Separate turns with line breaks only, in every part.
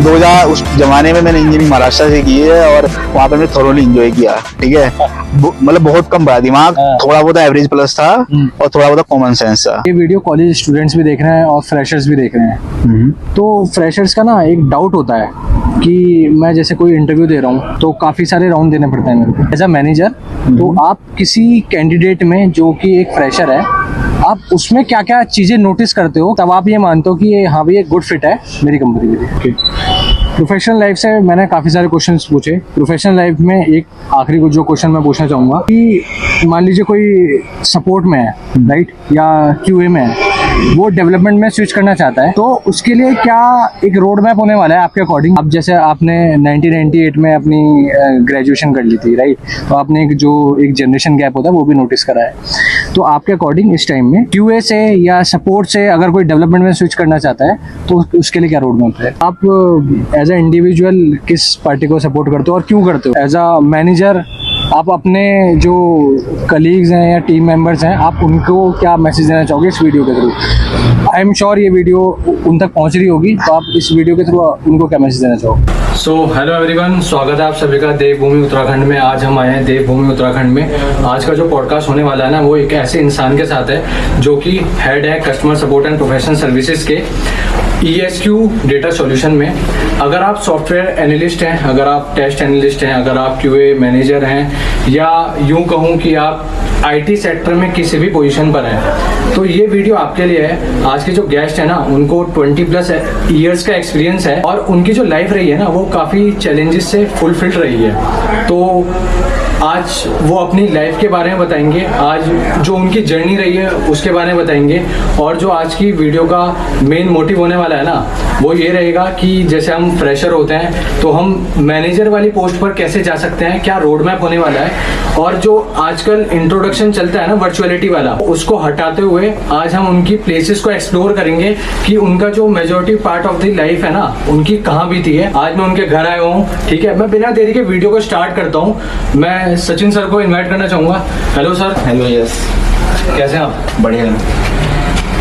2000 उस जमाने में मैंने इंजीनियरिंग महाराष्ट्र से की है और वहाँ पे मैंने थोरोली एंजॉय किया। ठीक है, मतलब बहुत कम पढ़ा, दिमाग थोड़ा बहुत एवरेज प्लस था और थोड़ा बहुत कॉमन सेंस था।
ये वीडियो कॉलेज स्टूडेंट्स भी देख रहे हैं और फ्रेशर्स भी देख रहे हैं। तो फ्रेशर्स का ना एक डाउट होता है कि मैं जैसे कोई इंटरव्यू दे रहा हूँ तो काफ़ी सारे राउंड देने पड़ते हैं मेरे को एज अ मैनेजर। तो आप किसी कैंडिडेट में जो कि एक फ्रेशर है, आप उसमें क्या क्या चीज़ें नोटिस करते हो तब आप ये मानते हो कि ये हाँ भाई एक गुड फिट है मेरी कंपनी के लिए। प्रोफेशनल लाइफ से मैंने काफ़ी सारे क्वेश्चंस पूछे। प्रोफेशनल लाइफ में एक आखिरी जो क्वेश्चन मैं पूछना चाहूँगा कि मान लीजिए कोई सपोर्ट में है, राइट, या क्यूए में है, वो डेवलपमेंट में स्विच करना चाहता है, तो उसके लिए क्या एक रोड मैप होने वाला है आपके अकॉर्डिंग? अब जैसे आपने 1998 में अपनी ग्रेजुएशन कर ली थी, राइट, तो आपने एक जनरेशन गैप होता है वो भी नोटिस करा है। तो आपके अकॉर्डिंग इस टाइम में क्यूए से या सपोर्ट से अगर कोई डेवलपमेंट में स्विच करना चाहता है तो उसके लिए क्या रोड मैप है? आप एज अ इंडिविजुअल किस पार्टी को सपोर्ट करते हो और क्यों करते हो? एज अ मैनेजर आप अपने जो कलीग्स हैं या टीम मेंबर्स हैं, आप उनको क्या मैसेज देना चाहोगे इस वीडियो के थ्रू? आई एम श्योर ये वीडियो उन तक पहुंच रही होगी, तो आप इस वीडियो के थ्रू उनको क्या मैसेज देना चाहोगे?
सो हेलो एवरीवन, स्वागत है आप सभी का देवभूमि उत्तराखंड में। आज हम आए हैं देवभूमि उत्तराखंड में। आज का जो पॉडकास्ट होने वाला है ना, वो एक ऐसे इंसान के साथ है जो कि हेड है customer support and professional services के ESQ डेटा सॉल्यूशन में। अगर आप सॉफ्टवेयर एनालिस्ट हैं, अगर आप टेस्ट एनालिस्ट हैं, अगर आप QA मैनेजर हैं, या यूं कहूं कि आप IT सेक्टर में किसी भी पोजीशन पर हैं, तो ये वीडियो आपके लिए है। आज के जो गेस्ट है ना, उनको 20+ ईयर्स का एक्सपीरियंस है और उनकी जो लाइफ रही है ना, वो काफ़ी चैलेंजेस से फुलफिल्ड रही है। तो आज वो अपनी लाइफ के बारे में बताएंगे, आज जो उनकी जर्नी रही है उसके बारे में बताएंगे। और जो आज की वीडियो का मेन मोटिव होने वाला है ना, वो ये रहेगा कि जैसे हम फ्रेशर होते हैं तो हम मैनेजर वाली पोस्ट पर कैसे जा सकते हैं, क्या रोड मैप होने वाला है। और जो आजकल इंट्रोडक्शन चलता है ना वर्चुअलिटी वाला, उसको हटाते हुए आज हम उनकी प्लेसेस को एक्सप्लोर करेंगे कि उनका जो majority part of the life है ना, उनकी कहाँ बीती है। आज मैं उनके घर आया हूँ। ठीक है, मैं बिना देरी के वीडियो को स्टार्ट करता हूँ। मैं सचिन सर को इनवाइट करना चाहूँगा। Hello sir.
हेलो, यस,
कैसे हैं आप?
बढ़िया।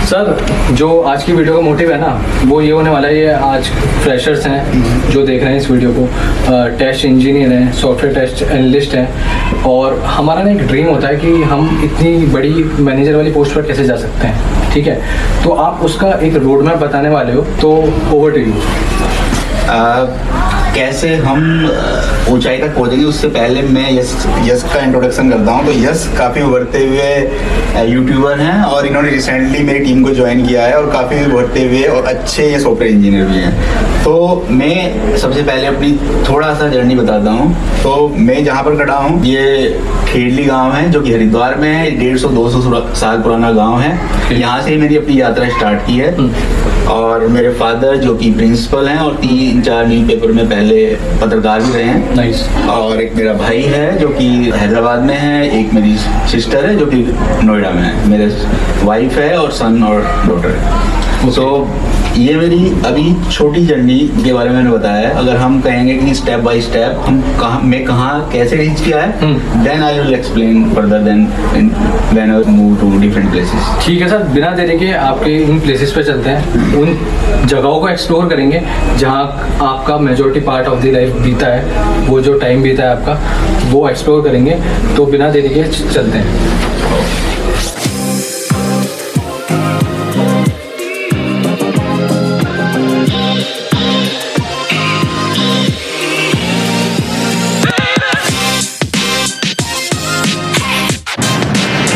सर, जो आज की वीडियो का मोटिव है ना, वो ये होने वाला है, ये आज फ्रेशर्स हैं जो देख रहे हैं इस वीडियो को, टेस्ट इंजीनियर हैं, सॉफ्टवेयर टेस्ट एनालिस्ट हैं, और हमारा ना एक ड्रीम होता है कि हम इतनी बड़ी मैनेजर वाली पोस्ट पर कैसे जा सकते हैं। ठीक है, तो आप उसका एक रोड मैप बताने वाले हो, तो ओवर टू यू।
कैसे हम ऊंचाई तक पहुंचेंगे, उससे पहले मैं यस का इंट्रोडक्शन करता हूं। तो यस काफ़ी उभरते हुए यूट्यूबर हैं और इन्होंने रिसेंटली मेरी टीम को ज्वाइन किया है और काफ़ी उभरते हुए और अच्छे ये सॉफ्टवेयर इंजीनियर भी हैं। तो मैं सबसे पहले अपनी थोड़ा सा जर्नी बताता हूँ। तो मैं जहाँ पर खड़ा हूँ, ये खेड़ली गांव है जो कि हरिद्वार में है। 150-200 साल पुराना गांव है। यहाँ से मेरी अपनी यात्रा स्टार्ट की है। और मेरे फादर जो कि प्रिंसिपल हैं और 3-4 न्यूज़ पेपर में पहले पत्रकार भी रहे हैं।
नाइस। और
एक मेरा भाई है जो कि हैदराबाद में है, एक मेरी सिस्टर है जो कि नोएडा में है, मेरे वाइफ है और सन और डॉटर है। तो ये मेरी अभी छोटी जर्नी के बारे में मैंने बताया है। अगर हम कहेंगे कि स्टेप बाय स्टेप मैं कहाँ कैसे रीच किया है, then I will explain further then when I move to different places.
ठीक है सर, बिना देरी के आपके इन प्लेसेस पे चलते हैं, उन जगहों को एक्सप्लोर करेंगे जहाँ आपका majority part of the life बीता है, वो जो टाइम बीता है आपका, वो एक्सप्लोर करेंगे। तो बिना देरी के चलते हैं।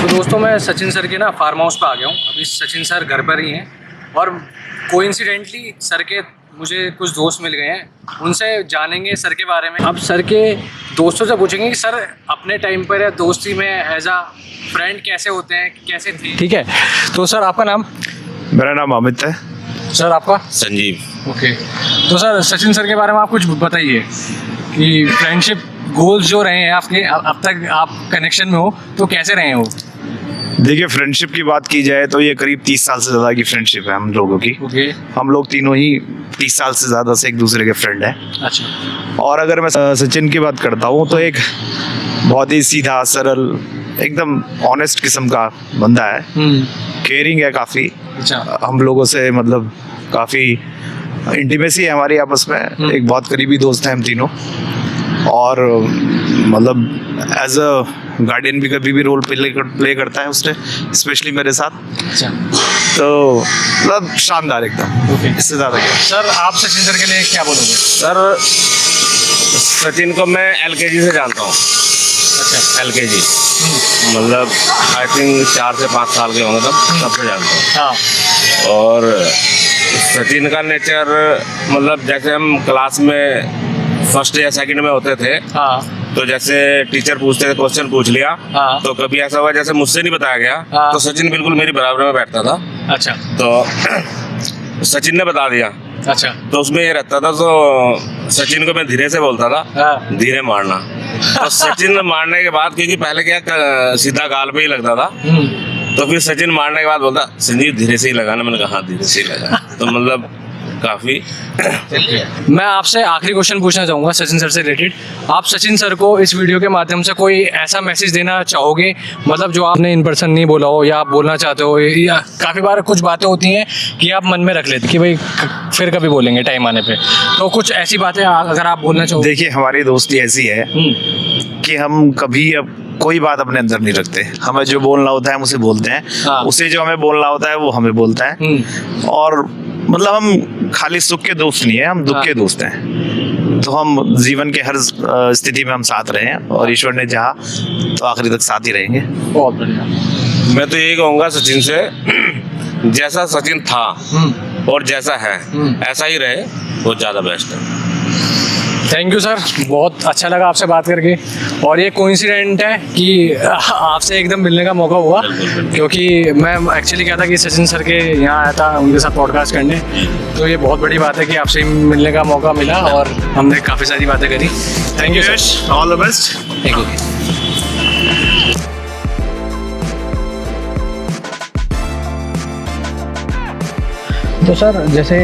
दोस्तों, मैं सचिन सर के ना फार्म हाउस पे आ गया हूँ। अभी सचिन सर घर पर ही हैं और कोइंसिडेंटली सर के मुझे कुछ दोस्त मिल गए हैं, उनसे जानेंगे सर के बारे में। अब सर के दोस्तों से पूछेंगे कि सर अपने टाइम पर या दोस्ती में एज अ फ्रेंड कैसे होते हैं, कैसे थे। ठीक है, तो सर आपका नाम?
मेरा नाम अमित है।
सर आपका?
संजीव।
ओके, तो सर सचिन सर के बारे में आप कुछ बताइए कि फ्रेंडशिप गोल्स जो रहे हैं आपके, अब तक आप कनेक्शन में हो, तो कैसे रहे हो?
देखिए, फ्रेंडशिप की बात की जाए तो ये करीब 30 साल से ज़्यादा की फ्रेंडशिप है हम लोगों की।
ओके। हम
लोग तीनों ही 30 साल से ज़्यादा से एक दूसरे के फ्रेंड हैं।
अच्छा।
और अगर मैं सचिन की बात करता हूँ तो एक बहुत ही सीधा सरल, एकदम ऑनेस्ट किस्म का बंदा है। केयरिंग है काफ़ी।
अच्छा।
हम लोगों से मतलब काफ़ी इंटीमेसी है हमारी आपस में, एक बहुत करीबी दोस्त हैं हम तीनों, और मतलब एज अ गार्डियन भी कभी भी रोल प्ले करता है उसने, स्पेशली मेरे साथ।
अच्छा
तो मतलब शानदार एकदम, इससे ज़्यादा क्या।
सर आप सचिन सर के लिए क्या बोलोगे?
सर सचिन को मैं एलकेजी से जानता हूँ।
अच्छा
एलकेजी मतलब आई थिंक 4 से 5 साल के होंगे तब से जानता हूँ।
हाँ
और सचिन का नेचर मतलब जैसे हम क्लास में फर्स्ट या सेकंड में होते थे,
हाँ
तो जैसे टीचर पूछते थे, क्वेश्चन पूछ लिया,
हाँ।
तो कभी ऐसा हुआ जैसे मुझसे नहीं बताया गया,
हाँ।
तो सचिन बिल्कुल मेरी बराबर में बैठता था,
अच्छा
तो सचिन ने बता दिया,
अच्छा
तो उसमें ये रहता था, तो सचिन को मैं धीरे से बोलता था,
हाँ
धीरे मारना। तो सचिन मारने के बाद, क्योंकि पहले क्या सीधा गाल पे ही लगता था, तो फिर सचिन मारने के बाद बोलता संजीव धीरे से ही लगाना। मैंने कहा हाँ धीरे से ही लगा। तो मतलब काफी।
मैं आपसे आखिरी क्वेश्चन पूछना चाहूँगा सचिन सर से रिलेटेड। आप सचिन सर को इस वीडियो के माध्यम से कोई ऐसा मैसेज देना चाहोगे, मतलब जो आपने इन पर्सन नहीं बोला हो या आप बोलना चाहते हो, या काफ़ी बार कुछ बातें होती हैं कि आप मन में रख लेते कि भाई फिर कभी बोलेंगे टाइम आने पे, तो कुछ ऐसी बातें अगर आप बोलना चाहो?
देखिए हमारी दोस्ती ऐसी है कि हम कभी अब कोई बात अपने अंदर नहीं रखते। हमें जो बोलना होता है हम उसे बोलते हैं,
हाँ।
उसे जो हमें बोलना होता है वो हमें बोलता है। और मतलब हम खाली सुख के दोस्त नहीं है, हम दुख के दोस्त हैं। तो हम जीवन के हर स्थिति में हम साथ रहे हैं, और ईश्वर ने चाहा तो आखिरी तक साथ ही रहेंगे।
बहुत बढ़िया।
मैं तो यही कहूँगा सचिन से, जैसा सचिन था और जैसा है ऐसा ही रहे, वो ज़्यादा बेस्ट है।
थैंक यू सर, बहुत अच्छा लगा आपसे बात करके। और ये कोइंसिडेंट है कि आपसे एकदम मिलने का मौका हुआ, क्योंकि मैं एक्चुअली क्या था कि सचिन सर के यहाँ आया था उनके साथ पॉडकास्ट करने, तो ये बहुत बड़ी बात है कि आपसे मिलने का मौका मिला और हमने काफ़ी सारी बातें करी। Thank you sir,
all the best.
Thank you. तो सर जैसे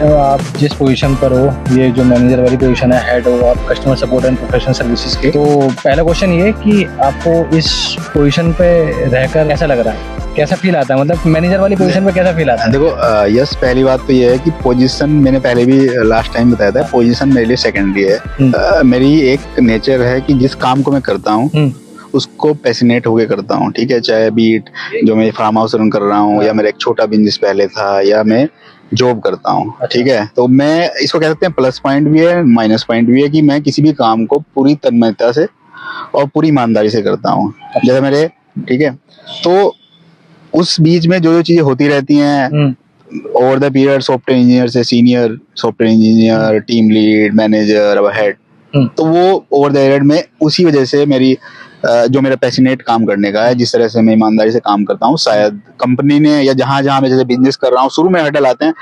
आप जिस पोजीशन पर हो, ये जो मैनेजर वाली पोजीशन है, हेड हो आप customer support and professional services के, तो पहला क्वेश्चन ये है कि आपको इस पोजीशन पे रहकर कैसा लग रहा है, कैसा फील आता है, मतलब मैनेजर वाली पोजीशन पे कैसा फील आता है?
देखो यस, पहली बात तो ये है कि पोजीशन मैंने पहले भी लास्ट टाइम बताया था, पोजीशन मेरे लिए सेकेंडरी है। मेरी एक नेचर है कि जिस काम को मैं करता हूँ उसको पैसिनेट होके करता हूँ, ठीक है, चाहे बीट जो मैं फार्म हाउस रन कर रहा हूँ या मेरा एक छोटा बिजनेस पहले था या मैं जॉब करता हूँ, ठीक है। तो मैं इसको कह सकते हैं प्लस पॉइंट भी है, माइनस पॉइंट भी है कि मैं किसी भी काम को पूरी तन्मयता से और पूरी ईमानदारी से करता हूँ, जैसे मेरे, ठीक है। तो उस बीच में जो जो चीजें होती रहती हैं over the period, software engineer से senior software engineer, team lead, manager, अब हेड, तो वो ओवर द पीरियड में उसी वजह से मेरी जो मेरा पैशनेट काम करने का है, जिस तरह से मैं ईमानदारी से काम करता हूँ, शायद कंपनी ने या जहां जहां मैं जैसे बिजनेस कर रहा हूँ, शुरू में हर्डल आते हैं,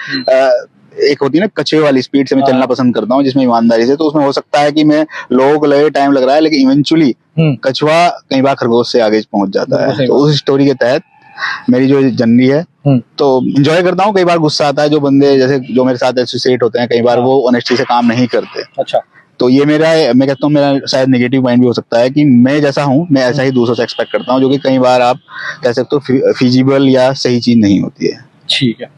एक होती है ना कछुए वाली स्पीड से मैं चलना पसंद करता हूँ, जिसमें ईमानदारी से, तो उसमें हो सकता है कि मैं लोगों को लगे टाइम लग रहा है, लेकिन इवेंचुअली कछुआ कई बार खरगोश से आगे पहुंच जाता है। तो उस स्टोरी के तहत मेरी जो जर्नी है, तो एंजॉय करता हूँ। कई बार गुस्सा आता है, जो बंदे जैसे जो मेरे साथ एसोसिएट होते हैं, कई बार वो ऑनेस्टी से काम नहीं करते।
अच्छा,
तो ये मेरा, मैं कहता हूँ मेरा शायद नेगेटिव पॉइंट भी हो सकता है कि मैं जैसा हूँ मैं ऐसा ही दूसरों से एक्सपेक्ट करता हूँ, जो कि कई बार आप कह सकते हो फिजिबल या सही चीज नहीं होती है।
ठीक है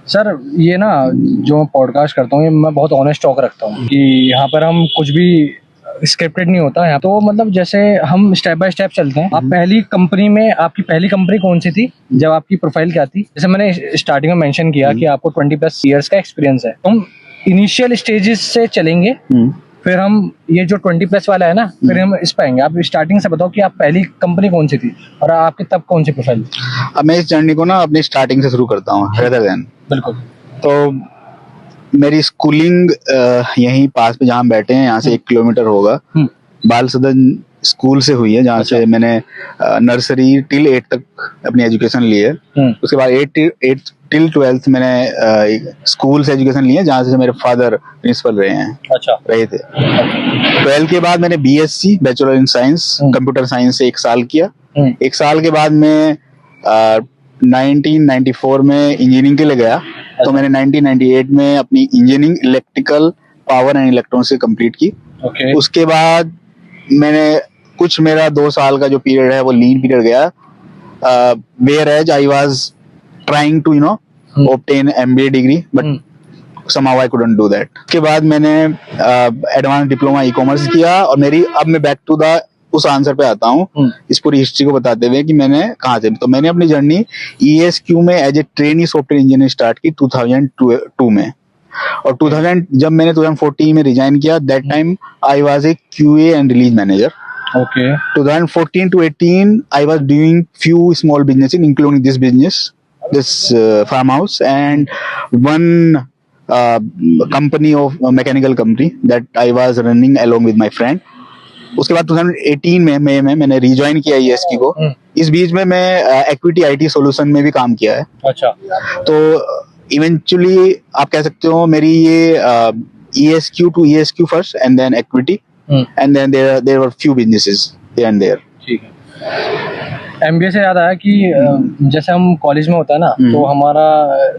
सर, ये ना जो मैं पॉडकास्ट करता हूँ, ये मैं बहुत ऑनेस्ट टॉक रखता हूँ कि यहाँ पर हम कुछ भी स्क्रिप्टेड नहीं होता है। तो मतलब जैसे हम स्टेप बाय स्टेप चलते हैं। आप पहली कंपनी में, आपकी पहली कंपनी कौन सी थी, जब आपकी प्रोफाइल क्या थी? जैसे मैंने स्टार्टिंग में मेंशन किया कि आपको 20+ ईयर्स का एक्सपीरियंस है। हम इनिशियल स्टेजेस से चलेंगे, फिर हम ये जो 20+ वाला है ना, फिर हम इस पाएंगे। आप स्टार्टिंग से बताओ कि आप पहली कंपनी कौन सी थी और आपकी तब कौन सी प्रोफाइल थी?
अब मैं इस जर्नी को ना अपनी स्टार्टिंग से शुरू करता हूँ, रेदर देन।
बिल्कुल।
तो मेरी स्कूलिंग यहीं पास पे जहाँ बैठे हैं, यहाँ से 1 किलोमीटर होगा, बाल सदन स्कूल से हुई है, जहाँ से मैंने नर्सरी टिल 8 तक अपनी एजुकेशन ली है। उसके बाद 8 टिल 12th मैंने स्कूल से एजुकेशन ली है, जहाँ से मेरे फादर प्रिंसिपल रहे हैं।
अच्छा।
रहे थे। 12 के बाद मैंने BSc bachelor in science computer science से 1 साल किया। 1 साल के बाद मैं 1994 में इंजीनियरिंग के लिए गया। तो मैंने 1998 में अपनी engineering electrical power and electron से कंप्लीट की। उसके बाद मैंने कुछ मेरा 2 साल का जो पीरियड है वो लीन पीरियड गया, whereas I was trying to obtain MBA degree, but somehow I couldn't do that. उसके बाद मैंने एडवांस डिप्लोमा ई कॉमर्स किया और अब मैं बैक टू द उस आंसर पे आता हूँ इस पूरी हिस्ट्री को बताते हुए कि मैंने कहाँ से, तो मैंने अपनी जर्नी ESQ में as a trainee software engineer start की 2002 में, और 2014 में रिजाइन किया, that time I was a QA and release manager.
Okay.
2014 to 18 I was doing few small businesses including this business, this farmhouse, and one company of mechanical company that I was running along with my friend. उसके बाद 2018 में मई में मैंने rejoin किया ESQ को. इस बीच में मैं इक्विटी IT सॉल्यूशन में भी काम किया है.
अच्छा.
तो इवेंचुअली आप कह सकते हो मेरी ये ESQ to ESQ first and then equity and then there were few businesses here and there.
ठीक है. MBA से याद आया कि जैसे हम कॉलेज में होता है ना, तो हमारा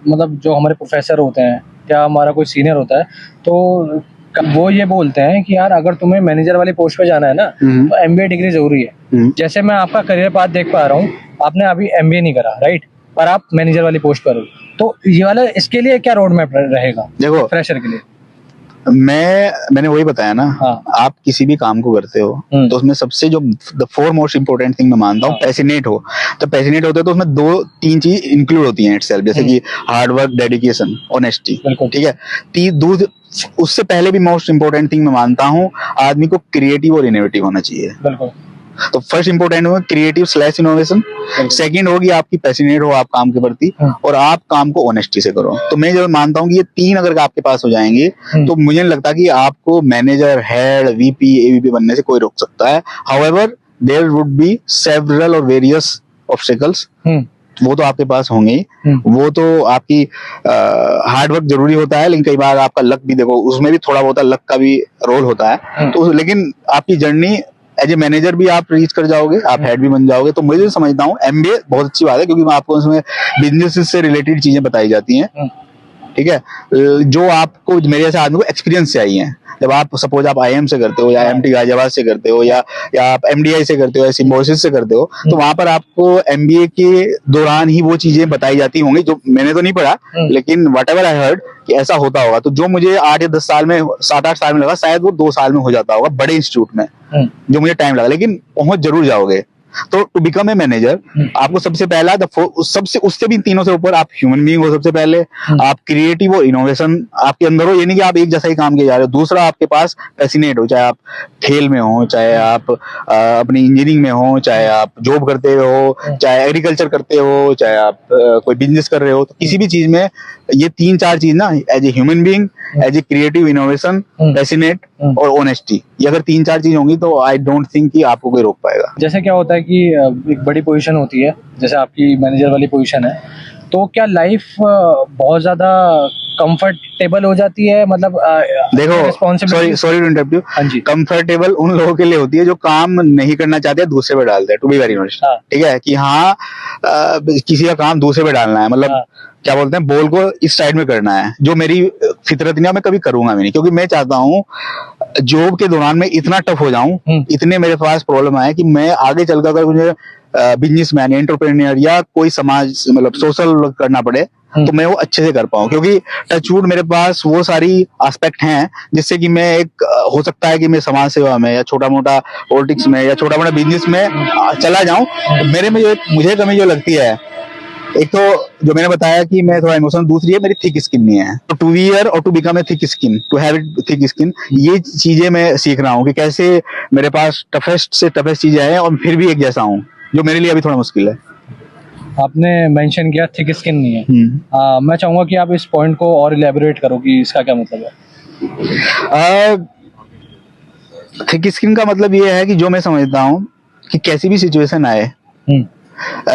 मतलब जो हमारे प्रोफेसर होते हैं या हमारा कोई सीनियर होता है, तो वो ये बोलते हैं कि यार अगर तुम्हें मैनेजर वाली पोस्ट पे जाना है ना, तो MBA डिग्री जरूरी है. जैसे मैं आपका करियर पाथ देख पा रहा हूँ, आपने अभी MBA नहीं करा, राइट, पर आप मैनेजर वाली पोस्ट पर हो, तो ये वाला इसके लिए क्या रोड मैप रहेगा
देखो
फ्रेशर के लिए?
मैंने वही बताया ना.
हाँ.
आप किसी भी काम को करते हो तो उसमें सबसे जो the four most important thing मैं मानता हूँ, पैशनेट हो. तो पैशनेट होते तो उसमें 2-3 चीज इंक्लूड होती हैं इटसेल्फ, जैसे कि हार्ड वर्क, डेडिकेशन, ऑनेस्टी. ठीक है. उससे पहले भी मोस्ट इंपोर्टेंट थिंग मैं मानता हूँ, आदमी को क्रिएटिव और इनोवेटिव होना चाहिए.
बिल्कुल.
तो फर्स्ट इंपोर्टेंट होगा क्रिएटिव / इनोवेशन. सेकंड होगी आपकी पैशनेट हो आप काम के प्रति, और आप काम को ऑनेस्टी से करो. तो मैं जो मानता हूँ कि ये 3 अगर आपके पास हो जाएंगे तो मुझे नहीं लगता कि आपको मैनेजर, हेड, VP, AVP बनने से कोई रोक सकता है. However there would be several और वेरियस ऑब्स्टेकल्स, वो तो आपके पास होंगे ही. वो तो आपकी हार्ड वर्क जरूरी होता है, लेकिन कई बार आपका लक भी, देखो उसमें भी थोड़ा बहुत लक का भी रोल होता है. तो लेकिन आपकी जर्नी एज ए मैनेजर भी आप रीच कर जाओगे, आप हेड भी बन जाओगे. तो मुझे समझता हूँ MBA बहुत अच्छी बात है, क्योंकि आपको उसमें बिजनेस से रिलेटेड चीजें बताई जाती हैं. ठीक है. जो आपको मेरे जैसे आदमी को एक्सपीरियंस चाहिए. जब आप सपोज आप IIM से करते हो या MT गाजियाबाद से करते हो या आप MDI से करते हो या सिम्बोसिस से करते हो, तो वहां पर आपको MBA के दौरान ही वो चीजें बताई जाती होंगी, जो मैंने तो नहीं पढ़ा, लेकिन वट एवर आई हर्ड कि ऐसा होता होगा. तो जो मुझे 8 या 10 साल में, 7-8 साल में लगा, शायद वो 2 साल में हो जाता होगा बड़े इंस्टीट्यूट में, जो मुझे टाइम लगा. लेकिन पहुंच जरूर जाओगे. तो टू बिकम ए मैनेजर आपको सबसे पहला सबसे उससे भी तीनों से ऊपर आप ह्यूमन बीइंग हो. सबसे पहले आप क्रिएटिव और इनोवेशन आपके अंदर हो, ये नहीं कि आप एक जैसा ही काम किए जा रहे हो. दूसरा आपके पास पैशनेट हो, चाहे आप खेल में हो, चाहे आप अपनी इंजीनियरिंग में हो, चाहे आप जॉब करते हो, चाहे एग्रीकल्चर करते हो, चाहे आप कोई बिजनेस कर रहे हो. तो किसी भी चीज में ये 3-4 चीज ना, as a human being, as a creative, innovation, passionate और ऑनेस्टी, ये अगर 3-4 चीज होंगी तो आई डोंट थिंक कि आपको कोई रोक पाएगा.
जैसे क्या होता है कि एक बड़ी पोजीशन होती है, जैसे आपकी मैनेजर वाली पोजीशन है, तो क्या लाइफ बहुत ज्यादा कंफर्टेबल हो जाती है? मतलब
देखो, sorry to interrupt you. Comfortable उन लोगों के लिए होती है जो काम नहीं करना चाहते, दूसरे पे डालते हैं. To be very honest. ठीक है कि हाँ, किसी का काम दूसरे पे डालना है, मतलब क्या बोलते हैं, बॉल को इस साइड में करना है, जो मेरी फितरत नहीं, मैं कभी करूंगा भी नहीं. क्योंकि मैं चाहता हूँ जॉब के दौरान मैं इतना टफ हो जाऊं, इतने मेरे पास प्रॉब्लम आए कि मैं आगे चलकर अगर मुझे बिजनेसमैन, एंटरप्रेन्योर या कोई समाज, मतलब सोशल करना पड़े, तो मैं वो अच्छे से कर पाऊं. क्योंकि टचवुड मेरे पास वो सारी एस्पेक्ट हैं जिससे कि मैं एक, हो सकता है कि मैं समाज सेवा में या छोटा मोटा पॉलिटिक्स में या छोटा मोटा बिजनेस में चला जाऊं. मेरे में जो मुझे कमी जो लगती है, एक तो जो मैंने बताया कि मैं थोड़ा इमोशनल, दूसरी है मेरी थिक स्किन नहीं है. तो टू वियर और to become a thick skin, to have it thick skin, ये चीजें मैं सीख रहा हूँ कि कैसे मेरे पास टफेस्ट से टफेस्ट चीजें आए और फिर भी एक जैसा हूँ, जो मेरे लिए अभी थोड़ा मुश्किल है.
आपने मेंशन किया थिक स्किन नहीं है. मैं चाहूंगा कि आप इस पॉइंट को और इलेबोरेट करो कि इसका क्या मतलब है.
थिक स्किन का मतलब ये है कि जो मैं समझता हूँ कि कैसी भी सिचुएशन आए,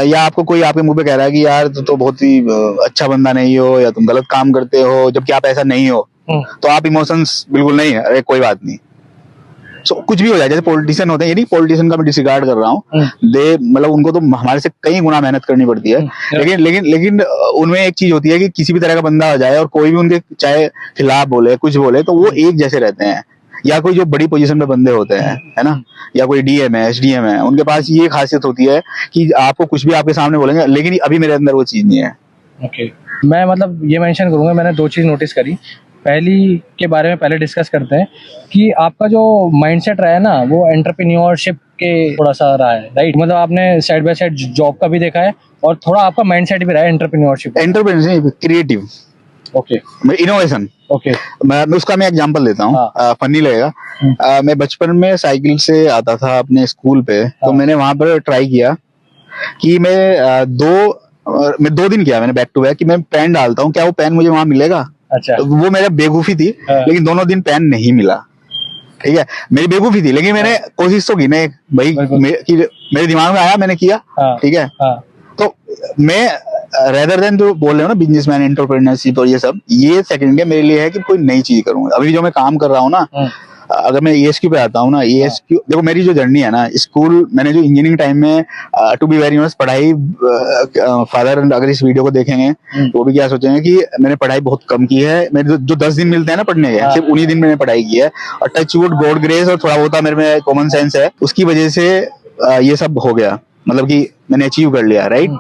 या आपको कोई आपके मुंह पे कह रहा है कि यार तो बहुत ही अच्छा बंदा नहीं हो, या तुम गलत काम करते हो, जबकि आप ऐसा नहीं हो, तो आप इमोशंस बिल्कुल नहीं है, अरे कोई बात नहीं, कुछ भी हो जाए. जैसे पॉलिटिशियन होते हैं, ये नहीं पॉलिटिशियन का मैं डिसरिगार्ड कर रहा हूँ, मतलब उनको तो हमारे से कई गुना मेहनत करनी पड़ती है. लेकिन उनमें एक चीज होती है कि किसी भी तरह का बंदा आ जाए और कोई भी उनके चाहे खिलाफ बोले, कुछ बोले, तो वो एक जैसे रहते हैं. या कोई जो बड़ी पोजीशन पे बंदे होते हैं, है ना, या कोई DM है, SDM है, उनके पास ये खासियत होती है कि आपको कुछ भी आपके सामने बोलेंगे, लेकिन अभी मेरे अंदर वो चीज नहीं है.
मैं मतलब ये मेंशन करूंगा, मैंने दो चीज़ नोटिस करी। पहली के बारे में पहले डिस्कस करते हैं कि आपका जो माइंडसेट रहा है ना, वो एंटरप्रेन्योरशिप के थोड़ा सा रहा है, राइट? मतलब आपने साइड बाय साइड जॉब का भी देखा है और थोड़ा आपका माइंडसेट भी रहा है entrepreneurship.
Entrepreneurship, creative,
okay
innovation.
Okay
मैं उसका मैं एग्जांपल देता हूँ,
हाँ।
फनी लगेगा। मैं बचपन में साइकिल से आता था अपने स्कूल पे, तो
हाँ।
मैंने वहां पर ट्राई किया कि मैं 2 दिन किया मैंने बैक टू बैक कि मैं पेन डालता हूँ, क्या वो पेन मुझे वहां मिलेगा?
अच्छा।
तो वो मेरा बेवकूफी थी,
हाँ।
लेकिन दोनों दिन पेन नहीं मिला। ठीक है, मेरी बेवकूफी थी, लेकिन मैंने कोशिश तो की ना भाई,
बिल्कुल।
कि मेरे दिमाग में आया, मैंने किया।
हाँ।
ठीक है,
हाँ।
तो मैं रेदर देन जो बोल रहे हो ना बिजनेसमैन, एंटरप्रेन्योरशिप और ये सब, ये सेकंड है मेरे लिए है कि कोई नई चीज करूँ। अभी जो मैं काम कर रहा हूँ ना, अगर मैं ESQ पे आता हूँ ना, ESQ देखो मेरी जो जर्नी है ना, स्कूल मैंने जो इंजीनियरिंग टाइम में, टू बी वेरी ऑनेस्ट, पढ़ाई, फादर अगर इस वीडियो को देखेंगे तो वो भी क्या सोचेंगे कि मैंने पढ़ाई बहुत कम की है। मेरे जो 10 दिन मिलते हैं ना पढ़ने के, सिर्फ उन्हीं दिन मैंने पढ़ाई की है, और टच वुड गॉड ग्रेस और थोड़ा बहुत मेरे में कॉमन सेंस है, उसकी वजह से ये सब हो गया। मतलब कि मैंने अचीव कर लिया, राइट,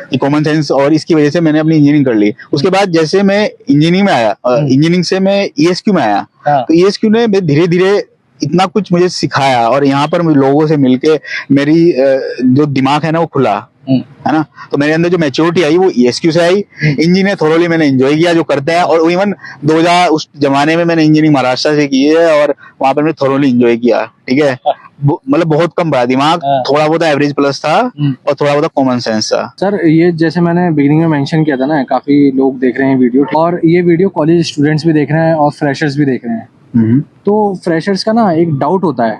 कि कॉमन सेंस, और इसकी वजह से मैंने अपनी इंजीनियरिंग कर ली। उसके बाद जैसे मैं इंजीनियरिंग में आया, इंजीनियरिंग से मैं ESQ में आया, तो ESQ ने धीरे धीरे इतना कुछ मुझे सिखाया, और यहाँ पर लोगों से मिलके मेरी जो दिमाग है ना वो खुला, है ना। तो मेरे अंदर जो मैच्योरिटी आई वो ESQ से आई। इंजीनियर थोरोली मैंने एंजॉय किया जो करते हैं, और इवन 2000 उस जमाने में मैंने इंजीनियरिंग महाराष्ट्र से की है, और वहां पर मैंने थोरोली एंजॉय किया। ठीक है, मतलब बहुत कम पढ़ा, दिमाग थोड़ा बहुत एवरेज प्लस था, और थोड़ा बहुत कॉमन सेंस था।
सर, ये जैसे मैंने बिगिनिंग में मेंशन किया था ना, काफी लोग देख रहे हैं वीडियो, और ये वीडियो कॉलेज स्टूडेंट्स भी देख रहे हैं और फ्रेशर्स भी देख रहे हैं। तो फ्रेशर्स का ना एक डाउट होता है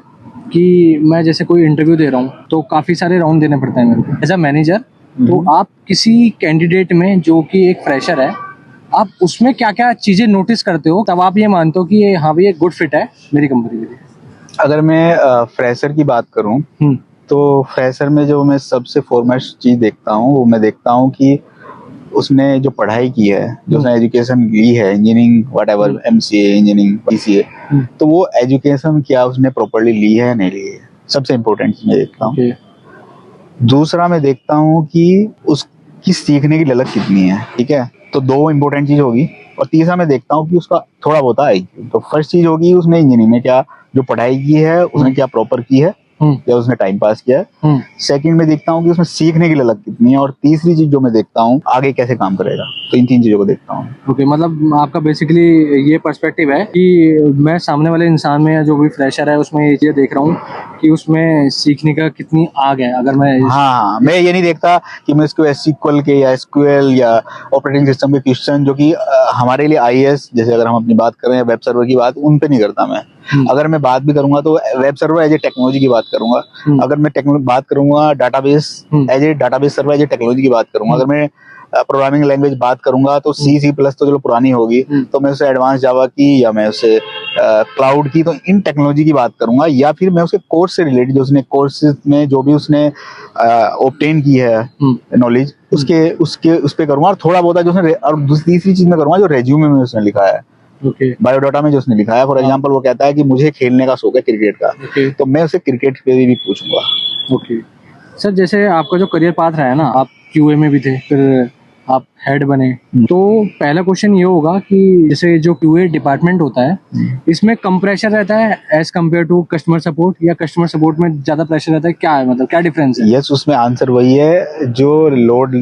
कि मैं जैसे कोई इंटरव्यू दे रहा हूँ तो काफी सारे राउंड देने पड़ते हैं मेरे को एज अ मैनेजर। तो आप किसी कैंडिडेट में जो कि एक फ्रेशर है, आप उसमें क्या क्या चीजें नोटिस करते हो तब आप ये मानते हो कि ये हाँ भाई, ये गुड फिट है मेरी कंपनी के लिए?
अगर मैं फ्रेशर की बात करूं, तो फ्रेशर में जो मैं सबसे फॉरमोस्ट चीज देखता हूं, वो मैं देखता हूं कि उसने जो पढ़ाई की है, जो उसने एजुकेशन ली है, engineering whatever, MCA, engineering, PCA, तो वो एजुकेशन क्या उसने प्रॉपर्ली ली है नहीं ली है, सबसे इम्पोर्टेंट चीज मैं देखता हूँ। दूसरा मैं देखता हूँ कि उसकी सीखने की ललक कितनी है। ठीक है, तो 2 इम्पोर्टेंट चीज होगी। और तीसरा मैं देखता हूँ कि उसका थोड़ा बहुत IQ। तो फर्स्ट चीज होगी उसने इंजीनियरिंग में क्या जो पढ़ाई की है उसने क्या प्रॉपर की है, या उसने टाइम पास किया है। सेकंड में देखता हूँ कि उसमें सीखने की ललक कितनी है, और तीसरी चीज जो मैं देखता हूँ आगे कैसे काम करेगा। तो इन 3 चीजों को देखता हूँ।
ओके, मतलब आपका बेसिकली ये पर्सपेक्टिव है कि मैं सामने वाले इंसान में या जो भी फ्रेशर है उसमें ये चीज़ देख रहा हूँ कि उसमें सीखने का कितनी आग है। अगर मैं
हाँ, मैं ये नहीं देखता कि मैं इसको SQL के या SQL या ऑपरेटिंग सिस्टम के क्वेश्चन जो कि हमारे लिए IAS, जैसे अगर हम अपनी बात करें वेब सर्वर की बात, उन पे नहीं करता मैं। अगर मैं बात भी करूंगा तो web server as a technology की बात करूंगा। अगर मैं बात करूंगा database as a database server as a technology की बात करूंगा। अगर मैं प्रोग्रामिंग लैंग्वेज बात करूंगा तो C++ तो चलो पुरानी होगी, तो मैं उसे एडवांस जावा की या मैं उसे क्लाउड की, तो इन टेक्नोलॉजी की बात करूंगा। या फिर मैं उसके कोर्स से रिलेटेड, जो उसने कोर्स में जो भी उसने ऑब्टेन की है नॉलेज, उस पे करूंगा। और थोड़ा बहुत जो उसने, और तीसरी चीज मैं करूंगा जो रेज्यूमे में उसने लिखा है, बायोडाटा में जो उसने लिखा है। फॉर एग्जांपल वो कहता है कि मुझे खेलने का शौक है क्रिकेट का, तो मैं उसे क्रिकेट पे भी पूछूंगा।
ओके सर, जैसे आपका जो करियर पाथ रहा है ना, आप QA में भी थे, फिर आप हेड बने, तो पहला क्वेश्चन ये होगा कि जैसे जो QA डिपार्टमेंट होता है, इसमें कम प्रेशर रहता है as compare to customer support, या कस्टमर सपोर्ट में ज्यादा प्रेशर रहता है? क्या है, मतलब क्या डिफरेंस है?
यस, उसमें आंसर वही है, जो लोड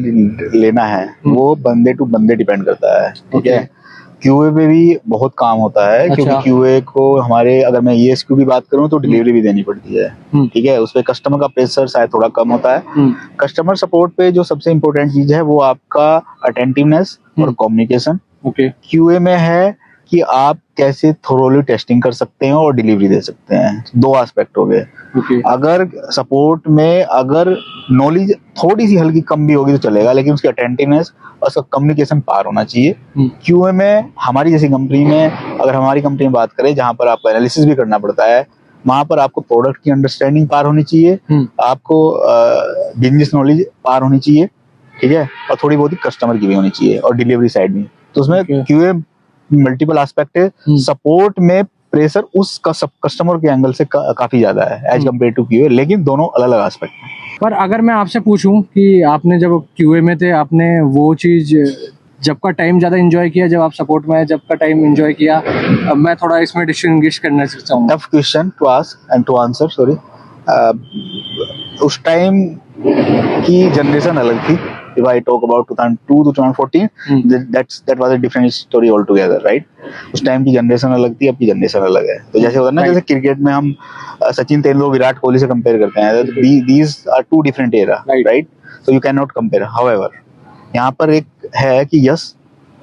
लेना है वो बंदे टू बंदे डिपेंड करता है। ठीक है, QA पे भी बहुत काम होता है।
अच्छा।
क्योंकि QA को हमारे, अगर मैं ESQ की बात करूं तो डिलीवरी भी देनी पड़ती है। ठीक है, उस पे कस्टमर का प्रेशर शायद थोड़ा कम होता है। कस्टमर सपोर्ट पे जो सबसे इम्पोर्टेंट चीज है वो आपका अटेंटिवनेस और कम्युनिकेशन। QA में है कि आप कैसे थोरोली टेस्टिंग कर सकते हैं और डिलीवरी दे सकते हैं। 2 एस्पेक्ट हो गए। अगर सपोर्ट में अगर नॉलेज थोड़ी सी हल्की कम भी होगी तो चलेगा, लेकिन उसकी अटेंटिवनेस और उसका कम्युनिकेशन पार होना चाहिए। QA में हमारी जैसी कंपनी में, अगर हमारी कंपनी में बात करें जहां पर आपको एनालिसिस भी करना पड़ता है, वहां पर आपको प्रोडक्ट की अंडरस्टैंडिंग पार होनी चाहिए, आपको बिजनेस नॉलेज पार होनी चाहिए। ठीक है, और थोड़ी बहुत ही कस्टमर की भी होनी चाहिए, और डिलीवरी साइड में। तो उसमें QA मल्टीपल एस्पेक्ट है। सपोर्ट में प्रेशर उस कस्टमर के एंगल से काफी ज्यादा है एज कम्पेयर टू QA, लेकिन दोनों अलग अलग एस्पेक्ट हैं।
पर अगर मैं आपसे पूछूं कि आपने जब QA में थे, आपने वो चीज जब का टाइम ज़्यादा एंजॉय किया जब आप सपोर्ट में है, जब का टाइम एंजॉय किया? अब मैं थोड़ा इसमें डिस्टिंग्विश करना चाहूँगा।
Tough question to ask and to answer, sorry. उस टाइम की जनरेशन अलग थी। If I talk about 2002 to 2014, that was a different story altogether, right? उस टाइम की जनरेशन अलग थी, अब की जनरेशन अलग है। तो जैसे होता है ना, जैसे क्रिकेट में हम सचिन तेंदुलकर विराट कोहली से कंपेयर करते हैं, these are two different era, right? So you cannot compare. However, यहाँ पर एक है कि यस,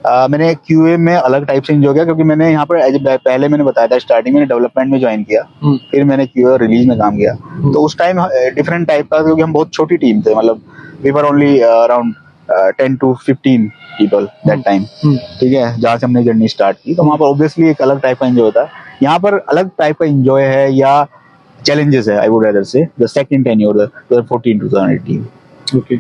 मैंने QA में अलग टाइप से एंजॉय किया, क्योंकि मैंने यहाँ पर पहले मैंने बताया था स्टार्टिंग में डेवलपमेंट में ज्वाइन किया, फिर मैंने QA और रिलीज में काम किया। तो उस टाइम डिफरेंट टाइप का, क्योंकि हम बहुत छोटी टीम थे, मतलब we were only around 10 to 15 people that time, ठीक है, जहाँ से हमने जर्नी स्टार्ट की। तो वहाँ पर ऑब्वियसली एक अलग टाइप का एंजॉय होता है। यहाँ पर अलग टाइप का एंजॉय है या चैलेंजेस है, आई वुड रेदर से, the second tenure 2014 to 2018।
Okay,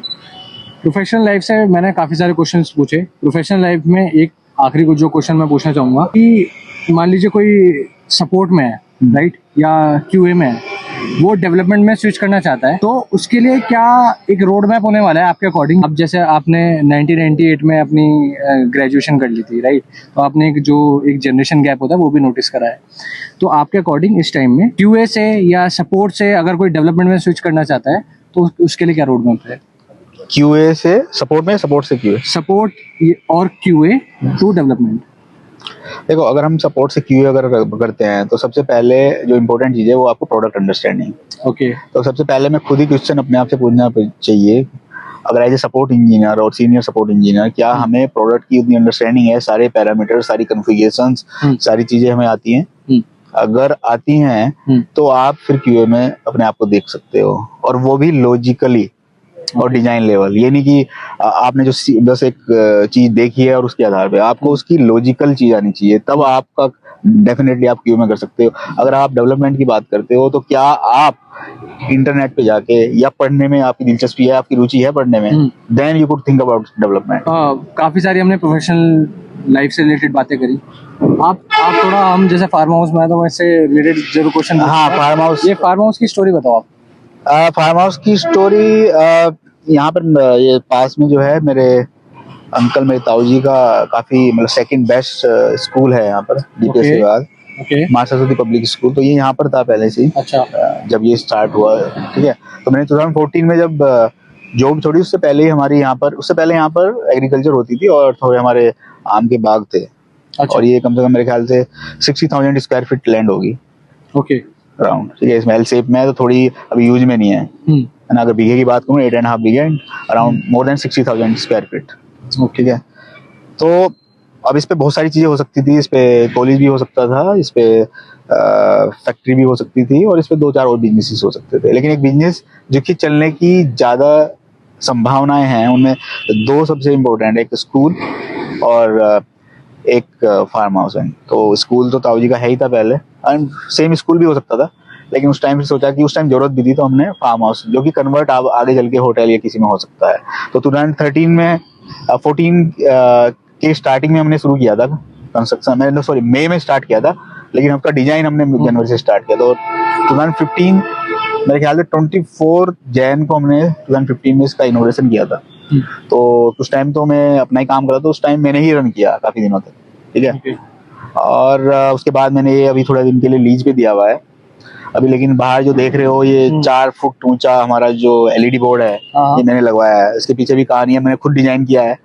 professional life से मैंने काफ़ी सारे क्वेश्चंस पूछे। प्रोफेशनल लाइफ में एक आखिरी को जो क्वेश्चन मैं पूछना चाहूँगा कि मान लीजिए कोई सपोर्ट में है, राइट, या QA में है, वो डेवलपमेंट में स्विच करना चाहता है, तो उसके लिए क्या एक रोड मैप होने वाला है आपके अकॉर्डिंग? अब जैसे आपने 1998 में अपनी ग्रेजुएशन कर ली थी, राइट, तो आपने एक जनरेशन गैप होता है वो भी नोटिस करा है। तो आपके अकॉर्डिंग इस टाइम में QA से या सपोर्ट से अगर कोई डेवलपमेंट में स्विच करना चाहता है तो उसके लिए क्या रोड मैप है?
QA से सपोर्ट में, सपोर्ट से QA?
सपोर्ट और QA टू डेवलपमेंट।
देखो, अगर हम सपोर्ट से QA अगर करते हैं तो सबसे पहले जो इम्पोर्टेंट चीज़ है वो आपको प्रोडक्ट अंडरस्टैंडिंग।
ओके,
तो सबसे पहले मैं खुद ही क्वेश्चन अपने आप से पूछना चाहिए, अगर एज ए सपोर्ट इंजीनियर और सीनियर सपोर्ट इंजीनियर, क्या हमें प्रोडक्ट की उतनी अंडरस्टैंडिंग है, सारे पैरामीटर, सारी कॉन्फ़िगरेशंस, सारी चीज़ें हमें आती हैं? अगर आती हैं तो आप फिर QA में अपने आप को देख सकते हो, और वो भी लॉजिकली और डिजाइन लेवल। ये नहीं कि आपने जो बस एक चीज देखी है और उसके आधार पे, आपको उसकी लॉजिकल चीज आनी चाहिए, तब आपका डेफिनेटली आप QA में कर सकते हो। अगर आप डेवलपमेंट की बात करते हो तो क्या आप इंटरनेट पे जाके या पढ़ने में आपकी दिलचस्पी है, आपकी रुचि है पढ़ने में, then you could think about development.
काफी सारी हमने प्रोफेशनल लाइफ से रिलेटेड बातें करी। आप थोड़ा, हम जैसे फार्म हाउस में है तो इससे रिलेटेड जरूर क्वेश्चन।
हाँ, फार्म हाउस।
ये फार्म हाउस की स्टोरी बताओ आप।
फार्म हाउस की स्टोरी, यहाँ पर ये पास में जो है मेरे अंकल, मेरे ताऊ जी का काफी मतलब सेकंड बेस्ट स्कूल है यहाँ पर, DPS के बाद, मां सरस्वती पब्लिक स्कूल। तो ये यहाँ पर था पहले से ही।
अच्छा।
जब ये स्टार्ट हुआ, ठीक है, तो मैंने 2014 में जब जॉब छोड़ी, उससे पहले ही हमारी यहाँ पर, उससे पहले यहाँ पर एग्रीकल्चर होती थी और थोड़े हमारे आम के बाग थे। अच्छा। और ये कम से कम मेरे ख्याल से 60,000 स्क्वायर फीट लैंड होगी।
ओके,
राउंड, ठीक है, इसमें एल शेप में है, तो थोड़ी अभी यूज में नहीं है। ना अगर बीघे की बात करूँ, 8.5 बीघे, around more than 60,000 square feet, ठीक है। तो अब इस पे बहुत सारी चीजें हो सकती थी, इस पे कॉलेज भी हो सकता था, इस पे फैक्ट्री भी हो सकती थी, और इस पे 2-4 और बिजनेसेस हो सकते थे। लेकिन एक बिजनेस जो कि चलने की ज्यादा संभावनाएं हैं, उनमें 2 सबसे इम्पोर्टेंट, एक स्कूल और एक फार्म हाउस है। तो स्कूल तो ताऊ जी का है ही था पहले, एंड सेम स्कूल भी हो सकता था, लेकिन उस टाइम से सोचा कि उस टाइम जरूरत भी थी, तो हमने फार्म हाउस, जो कि कन्वर्ट आगे चल के होटल या किसी में हो सकता है। तो 2013 में 14 के स्टार्टिंग में हमने शुरू किया था कंस्ट्रक्शन। मैंने सॉरी मई में स्टार्ट किया था, लेकिन उसका डिजाइन हमने जनवरी से स्टार्ट किया। तो 2015 मेरे ख्याल से 24 जैन को हमने 2015 में इसका इनोवेशन किया था। तो उस टाइम तो मैं अपना ही काम कर रहा था, उस टाइम मैंने ही रन किया काफी दिनों तक, ठीक है। और उसके बाद मैंने ये अभी थोड़े दिन के लिए लीज पे दिया हुआ है अभी। लेकिन बाहर जो देख रहे हो, ये 4 फुट ऊंचा हमारा जो LED बोर्ड है, ये मैंने लगवाया है। इसके पीछे भी कहानी है, मैंने खुद डिजाइन किया है।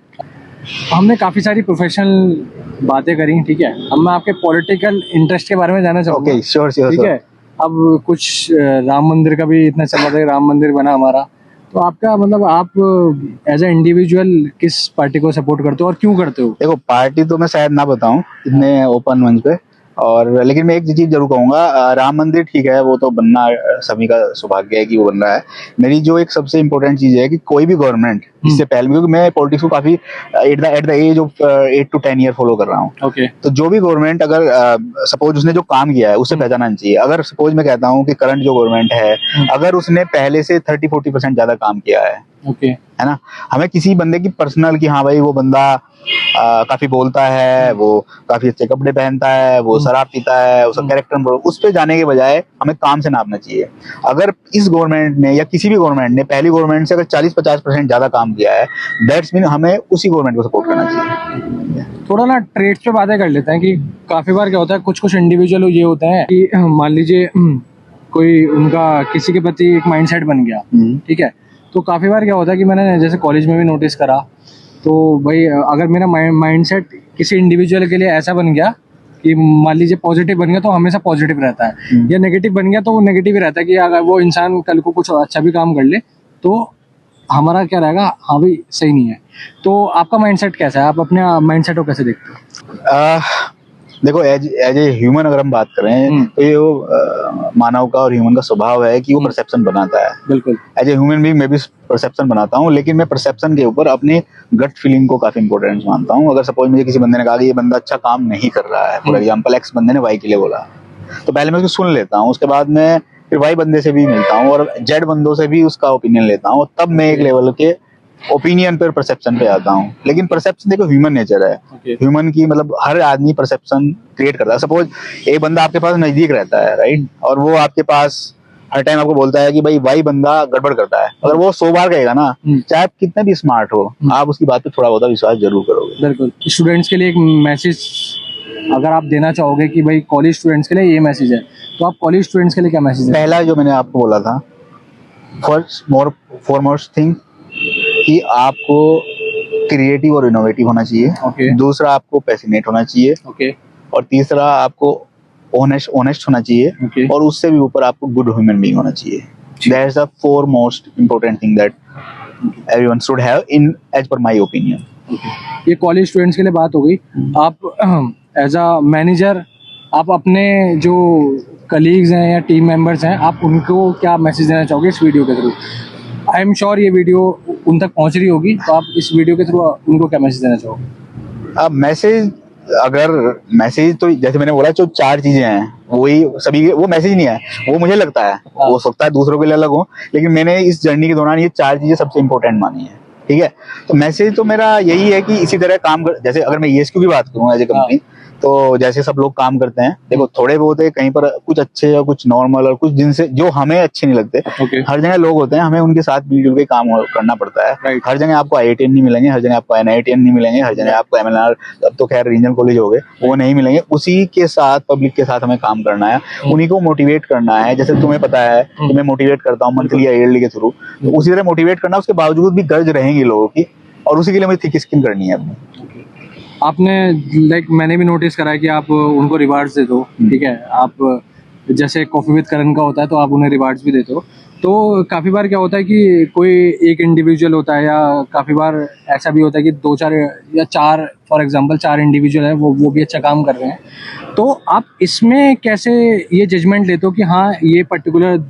हमने काफी सारी प्रोफेशनल बातें करी, ठीक है। अब मैं आपके पॉलिटिकल इंटरेस्ट के बारे में जानना चाहूँगा।
ओके, श्योर,
ठीक है। अब कुछ राम मंदिर का भी इतना चल रहा था, राम मंदिर बना हमारा, तो आपका मतलब आप एज ए इंडिविजुअल किस पार्टी को सपोर्ट करते हो और क्यों करते हो?
देखो, पार्टी तो मैं शायद ना बताऊं इतने ओपन मंच पे, और लेकिन मैं एक चीज जरूर कहूंगा, राम मंदिर ठीक है, वो तो बनना सभी का सौभाग्य है कि वो बन रहा है। मेरी जो एक सबसे इम्पोर्टेंट चीज है कि कोई भी गवर्नमेंट इससे पहले, क्योंकि मैं पॉलिटिक्स को काफी at the age of 8 to 10 year follow कर रहा हूँ।
ओके।
तो जो भी गवर्नमेंट, अगर सपोज उसने जो काम किया है उसे पहचानना चाहिए। अगर सपोज मैं कहता हूँ कि करंट जो गवर्नमेंट है, अगर उसने पहले से 30-40% ज्यादा काम किया है,
ओके
है ना। हमें किसी बंदे की पर्सनल कि हाँ भाई वो बंदा काफी बोलता है, वो काफी अच्छे कपड़े पहनता है, वो शराब पीता है, उसका कैरेक्टर, उस पे जाने के बजाय हमें काम से नापना चाहिए। अगर इस गवर्नमेंट ने या किसी भी गवर्नमेंट ने पहली गवर्नमेंट से अगर 40-50% ज्यादा काम किया है, दैट्स मीन हमें उसी गवर्नमेंट को सपोर्ट करना चाहिए।
थोड़ा ना ट्रेड्स पे बातें कर लेते हैं कि काफी बार क्या होता है, कुछ कुछ इंडिविजुअल ये होते हैं कि मान लीजिए कोई उनका किसी के प्रति एक माइंडसेट बन गया, ठीक है। तो काफी बार क्या होता है कि मैंने जैसे कॉलेज में भी नोटिस करा, तो भाई अगर मेरा माइंडसेट किसी इंडिविजुअल के लिए ऐसा बन गया कि मान लीजिए पॉजिटिव बन गया तो हमेशा पॉजिटिव रहता है, या नेगेटिव बन गया तो वो नेगेटिव ही रहता है कि अगर वो इंसान कल को कुछ अच्छा भी काम कर ले तो हमारा क्या रहेगा, हाँ भाई सही नहीं है। तो आपका माइंडसेट कैसा है, आप अपने माइंडसेट को कैसे देखते हो?
देखो एज ए ह्यूमन अगर हम बात करें तो ये वो मानव का और ह्यूमन का स्वभाव है कि वो परसेप्शन बनाता है।
बिल्कुल।
एज ए ह्यूमन बीइंग मैं भी परसेप्शन बनाता हूँ, लेकिन मैं परसेप्शन के ऊपर अपनी गट फीलिंग को काफी इंपॉर्टेंस मानता हूँ। अगर सपोज मुझे किसी बंदे ने कहा कि ये बंदा अच्छा काम नहीं कर रहा है, फॉर एग्जाम्पल एक्स बंदे ने वाई के लिए बोला, तो पहले मैं उसको सुन लेता हूँ, उसके बाद मैं फिर वाई बंदे से भी मिलता हूँ और जेड बंदों से भी उसका ओपिनियन लेता हूँ, तब मैं एक लेवल के ओपिनियन पर परसेप्शन पे आता हूँ। लेकिन परसेप्शन देखो ह्यूमन नेचर है, ह्यूमन की मतलब हर आदमी परसेप्शन क्रिएट करता है। सपोज एक बंदा आपके पास नजदीक रहता है, राइट, और वो आपके पास हर टाइम आपको बोलता है कि भाई वाई बंदा गड़बड़ करता है, अगर वो 100 बार कहेगा ना, चाहे आप कितने भी स्मार्ट हो, आप उसकी बात पे थोड़ा बहुत विश्वास जरूर करोगे।
बिल्कुल। स्टूडेंट्स के लिए एक मैसेज अगर आप देना चाहोगे कि भाई कॉलेज स्टूडेंट्स के लिए ये मैसेज है, तो आप कॉलेज स्टूडेंट्स के लिए क्या मैसेज है?
पहला जो मैंने आपको बोला था, फॉरमोस्ट थिंग कि आपको क्रिएटिव और इनोवेटिव होना चाहिए।
Okay.
दूसरा आपको पैशनेट होना चाहिए।
ओके
और तीसरा आपको ऑनेस्ट होना चाहिए।
Okay.
और उससे भी ऊपर आपको गुड ह्यूमन बीइंग होना चाहिए। That is the 4 most important thing that everyone should have in as per my opinion.
ये कॉलेज स्टूडेंट्स के लिए बात हो गई। आप एज अ मैनेजर आप अपने जो कलीग्स हैं या टीम मेंबर्स हैं, आप उनको क्या मैसेज देना चाहोगे इस वीडियो के थ्रू? आई एम श्योर ये वीडियो उन तक पहुंच रही होगी, तो आप इस वीडियो के थ्रू उनको क्या मैसेज देना चाहोगे?
अब मैसेज तो जैसे मैंने बोला, जो 4 चीजें हैं वही सभी, वो मैसेज नहीं है, वो मुझे लगता है, हो सकता है दूसरों के लिए अलग हो, लेकिन मैंने इस जर्नी के दौरान ये 4 चीजें सबसे इंपॉर्टेंट मानी है। ठीक है, तो मैसेज तो मेरा यही है कि इसी तरह काम कर, जैसे अगर मैं ESQ की बात करूँ एज ए कंपनी, तो जैसे सब लोग काम करते हैं, देखो थोड़े बहुत है कहीं पर कुछ अच्छे और कुछ नॉर्मल और कुछ जिनसे जो हमें अच्छे नहीं लगते। हर जगह लोग होते हैं, हमें उनके साथ मिलजुल के काम करना पड़ता है। हर जगह आपको IITian नहीं मिलेंगे, हर जगह आपको NITian नहीं मिलेंगे, हर जगह आपको MLR, अब तो खैर रीजनल कॉलेज हो गए, वो नहीं मिलेंगे। उसी के साथ पब्लिक के साथ हमें काम करना है, उन्हीं को मोटिवेट करना है। जैसे तुम्हें पता है कि मैं मोटिवेट करता हूँ मंथली या ईयरली के थ्रू, तो उसी तरह मोटिवेट करना, उसके बावजूद भी गर्ज रहेंगी लोगों की, और उसी के लिए मुझे थिक स्किन करनी है अपनी।
आपने लाइक मैंने भी नोटिस करा है कि आप उनको रिवार्ड्स देते हो, ठीक है। आप जैसे कॉफी विद करण का होता है तो आप उन्हें रिवार्ड्स भी देते हो। तो काफ़ी बार क्या होता है कि कोई एक इंडिविजुअल होता है, या काफ़ी बार ऐसा भी होता है कि 2-4 या 4 फॉर एग्जांपल 4 इंडिविजुअल हैं, वो भी अच्छा काम कर रहे हैं। तो आप इसमें कैसे ये जजमेंट लेते हो कि हाँ ये पर्टिकुलर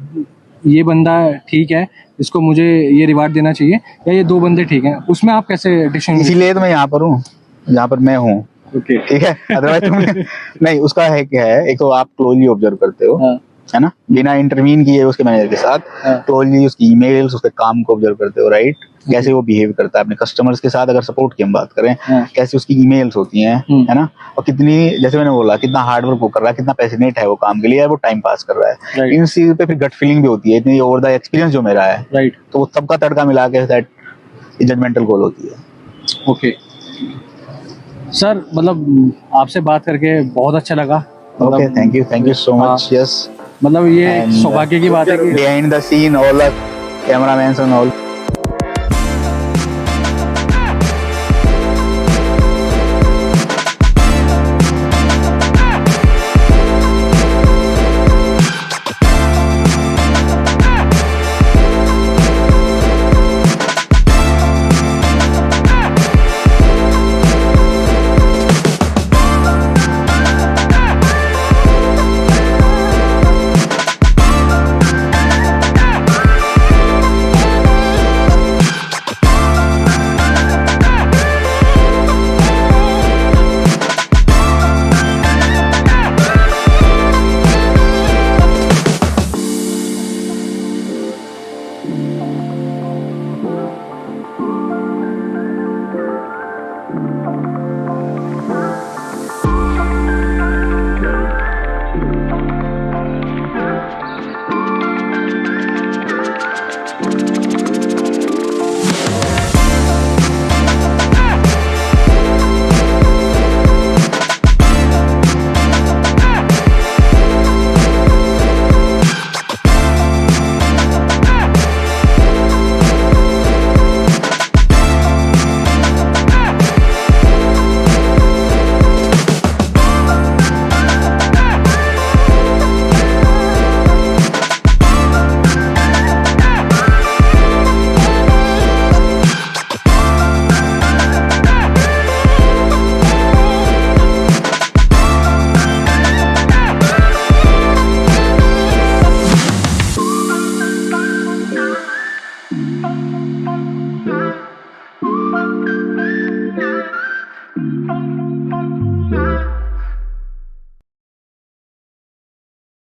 ये बंदा ठीक है, इसको मुझे ये रिवार्ड देना चाहिए, या ये 2 बंदे ठीक हैं? उसमें आप कैसे डिसीजन?
इसीलिए तो मैं यहाँ पर हूँ जहाँ पर मैं हूँ।
ओके
ठीक है, अदरवाइज तुम नहीं, उसका है क्या है, एक तो आप क्लोजली ऑब्जर्व करते हो, है ना, बिना इंटरवीन किए उसके मैनेजर के साथ, क्लोजली उसकी ईमेल्स, उसके काम को ऑब्जर्व करते हो, राइट, कैसे वो बिहेव करता है अपने कस्टमर्स के साथ। अगर सपोर्ट की हम बात करें, कैसे उसकी ईमेल्स होती हैं, है ना, और कितनी, जैसे मैंने बोला, कितना हार्ड वर्क वो कर रहा है, कितना पैशनेट है वो काम के लिए, या वो टाइम पास कर रहा है। इन चीज पे फिर गट फीलिंग भी होती है, इतनी ओवर द एक्सपीरियंस जो मेरा है,
राइट,
तो वो सबका तड़का मिला के दैट जजमेंटल कॉल होती है।
ओके सर, मतलब आपसे बात करके बहुत अच्छा लगा।
Okay, thank you so much. Yes,
मतलब ये सौभाग्य की बात है कि
behind the scene all the cameramen and all